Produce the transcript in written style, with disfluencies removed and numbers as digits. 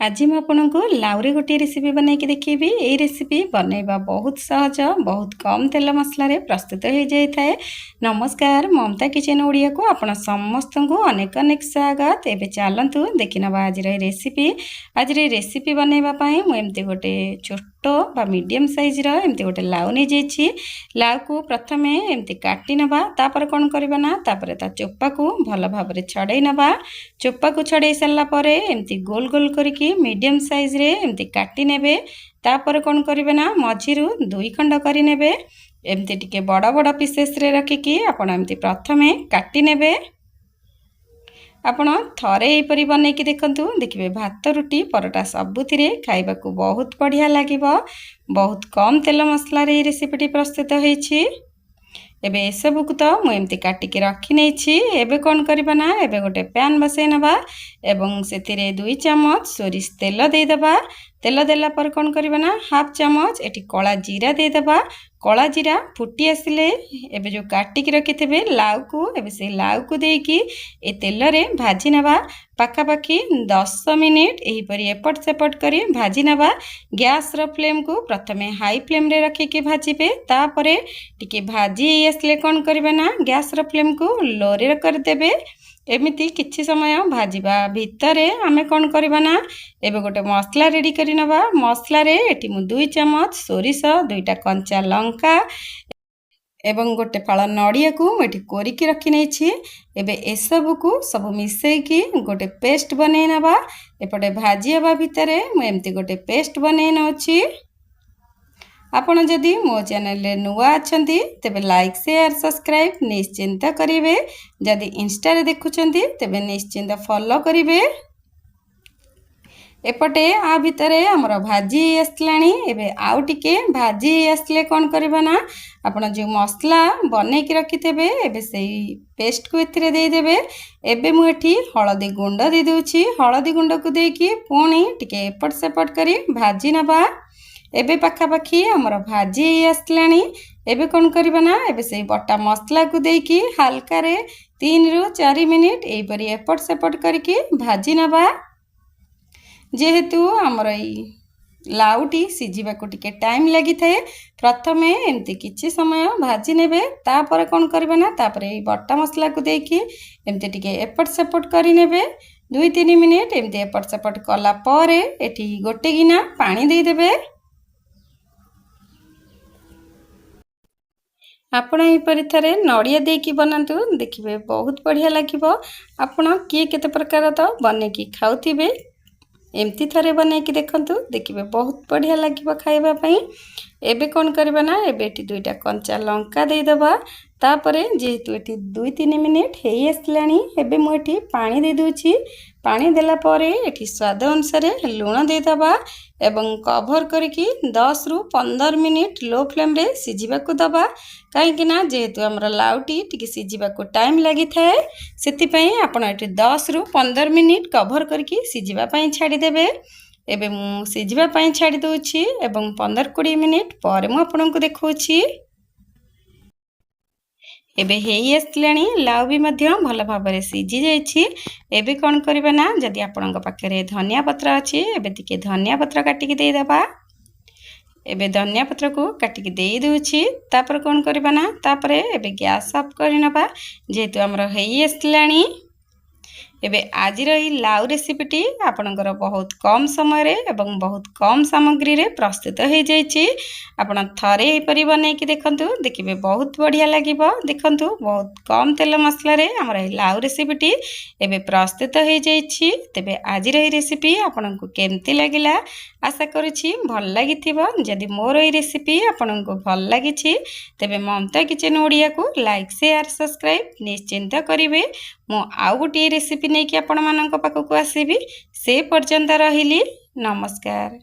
आज मैं आपको लाउरे गोटे रेसिपी बनई देखी। ये रेसिपी बनैबा बहुत सहज, बहुत कम तेल मसला प्रस्तुत हो जाए। नमस्कार, ममता किचन ओडिया को आपण समस्त को अनेक अनेक स्वागत। एबे चलतु देखि नबा आज रेसिपी। आज रेसिपी बनैबा मुझे गोटे छोट बा मीडियम साइज एमती गोटे लाउ नहीं जाइए। लाउ को प्रथम एमती काटी नबा, तापर कौन करबा ना तापर ता चोपा को भल भाव छड़े नबा। चोपा को छड़े सारा पर एमती गोल गोल करके मीडियम साइज रे एमती काटी नेबे। तापर कौन करिवे ना मझिरु दुई खंड करि नेबे। एमती टिके बड़ बड़ पीसेस रे रखिकी आपण एमती प्रथमे काटी नेबे। आपण थरे एपरी बनैकी देखंतु, देखिबे भात रुटी परोटा सबुथिरे खाइबाकू बहुत बढ़िया लागिबो। बहुत कम तेल मसला रे रेसिपीटी प्रस्तुत होईछि। एबे सबुक तो मुझे काटिकी रखी नहीं। एबे कौन करबा ना एबे गोटे पैन बसई नबा एवं सेतिरे 2 चम्मच सोरिष तेल देदेबा। तेल देला पर कौन करबा ना हाफ चम्मच एटी कला जीरा देदेबा। कला जीरा फुटी आसिले एबे जो काटिकी रखिथिबे लाउ को एबे से लाउ को देकी ए तेल रे भाजी नबा। पाखापाखि 10 मिनिट एहीपरि एपट सेपट करी भाजी नबा। गैस रो फ्लेम को प्रथमे हाई फ्लेम रे रखिकी भाजीबे। तापरे टिके भाजी आसले कौन करबे ना गैस रो फ्लेम को लो रे कर देबे। एमिति किछि समय भाजीबा भितरे आमे कौन करबा ना एबे गोटे मसला रेडी करी नबा। मसला रे एटी मु 2 चम्मच सोरिष, 2टा कंचा लंका एवं गोटे फाଳ नड़िया को मुझे कोरिकी रखी नहीं। एबे एसबू को सब मिसईकी गोटे पेस्ट बनै नबा। एपटे भाजी हवा भितरे मुझे गोटे पेस्ट बनै नउछि। आपण जदि मो चैनल रे नुआ अछंती तेबे लाइक शेयर सब्सक्राइब निश्चिंत करिवे। जदि इंस्टा रे देखुछंती तेबे निश्चिंत फॉलो करिवे। एपटे आ भितरे हमर भाजी आसलानी। एबे आउ टिके भाजी आसले कौन करबा ना आपण जो मसला बनेकी रखिथेबे एबे सेई पेस्ट को एथिरे दे देबे। एबे मु एठी हळदी गुंड दे देउछि। हळदी गुंड को देकी पुणी टिके एपट सेपट करी भाजी नबा। एबे पाखापाखि हमर भाजी आसलानी। एबे कौन करबा ना एबे सेई बटा मसला को देकी हल्का रे 3 रु 4 मिनिट एपरि एपट सेपट करके भाजी नबा। जेहेतु हमर लाउटी सिझिबा को टिके टाइम लगी थाए, प्रथमे एमती किछि समय भाजी नेबे। तापर कौन करबा ना तापर ए बटा मसला को देकी एमती टिके एपट सेपट करि नेबे। 2-3 मिनिट एमती एपट सेपट कला परे एठी गोटे गिना पानी दे देबे। आपण एपरि थरे नड़िया देकी बनातु, देखिबे बहुत बढ़िया लागिबो। आपण किए केते प्रकार तो बनेकी खाउथिबे, एमती थरे बनैकी देखंतु, देखिबे बहुत बढ़िया लागिबो खाइबा पई। एबे कौन करबा ना एबे एटी 2टा कंचा लंका दे देबा। तापरे जेहेतु एटी 2-3 मिनिट हेई आसलानी एबे मु एटी पानी दे दोछि। पानी देला परे एटी स्वाद अनुसार लूण दे दबा एवं कवर करके 10 रु 15 मिनिट लो फ्लेम रे सिझिबा को दबा। कहीं ना जेहेतु हमर लाउटी टिके सिझिबा को टाइम लगी थाए, सेति पई आपण एटी 10 रु 15 मिनिट कवर करके सिझिबा पई छाडी देबे। एबे मु सिझिबा पई छाडी दोछि एवं 15-20 मिनिट पर मु आपनको देखौछि। एबे हेई आसलानी लाउ भी मध्य भल भाव सिझी जाइछि। एबे कौन करबा ना जदि आपनक पाखरे धनिया पत्र अछि एबे तिके धनिया पत्र काटिकी दे देबा। एबे धनिया पत्र को काटिकी दे दोछि। तापर कौन करबा ना तापर एबे गैस ऑफ करि नबा। जेहेतु हमर हेई आसलानी एबे आज लाउ रेसिपीटी आपणकर बहुत कम समय रे एवं बहुत कम सामग्री रे प्रस्तुत हो जाइछि। आपण थरे एपरि बनैकी देखंतु, देखिबे बहुत बढ़िया लागिबो। देखंतु बहुत कम तेल मसला रे हमर लाउ रेसिपीटी एबे प्रस्तुत हो जाइछि। तेबे आज रेसिपी आपनको केमती लागिला आशा करूछि भल लागिथिबो। जदि मोर ए रेसिपी आपनको भल लागिछि तेबे ममता किचन ओडिया को लाइक शेयर सब्सक्राइब निश्चिंत करिवे। मु आउ गोटे रेसिपी नहीं कि आपण मानक पाखक आसीबी। से पर्यंत रहिली, नमस्कार।